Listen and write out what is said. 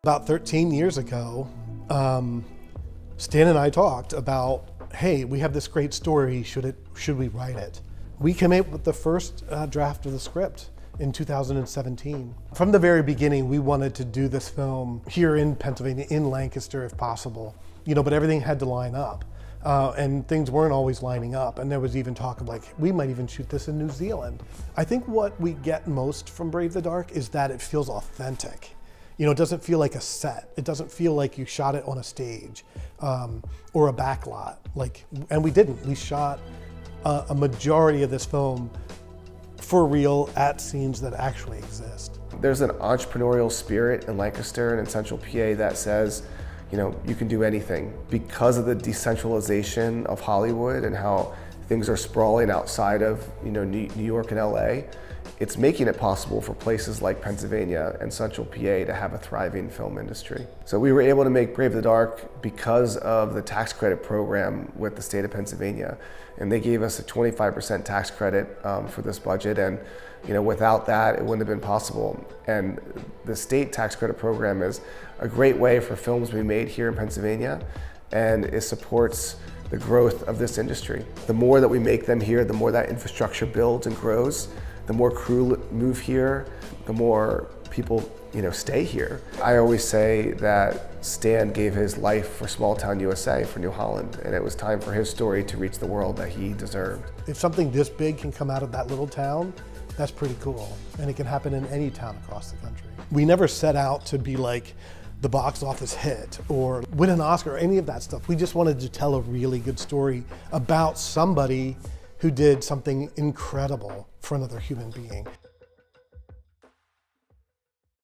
About 13 years ago, Stan and I talked about, hey, we have this great story, should we write it? We came up with the first draft of the script in 2017. From the very beginning, we wanted to do this film here in Pennsylvania, in Lancaster if possible, but everything had to line up. And things weren't always lining up, and there was even talk of we might even shoot this in New Zealand. I think what we get most from Brave the Dark is that it feels authentic. It doesn't feel like a set. It doesn't feel like you shot it on a stage or a backlot. And we didn't. We shot a majority of this film for real at scenes that actually exist. There's an entrepreneurial spirit in Lancaster and in Central PA that says, you can do anything. Because of the decentralization of Hollywood and how things are sprawling outside of New York and LA, it's making it possible for places like Pennsylvania and Central PA to have a thriving film industry. So we were able to make Brave the Dark because of the tax credit program with the state of Pennsylvania. And they gave us a 25% tax credit for this budget. And without that, it wouldn't have been possible. And the state tax credit program is a great way for films to be made here in Pennsylvania, and it supports the growth of this industry. The more that we make them here, the more that infrastructure builds and grows. The more crew move here, the more people stay here. I always say that Stan gave his life for small town USA, for New Holland, and it was time for his story to reach the world that he deserved. If something this big can come out of that little town, that's pretty cool. And it can happen in any town across the country. We never set out to be like the box office hit or win an Oscar or any of that stuff. We just wanted to tell a really good story about somebody who did something incredible for another human being.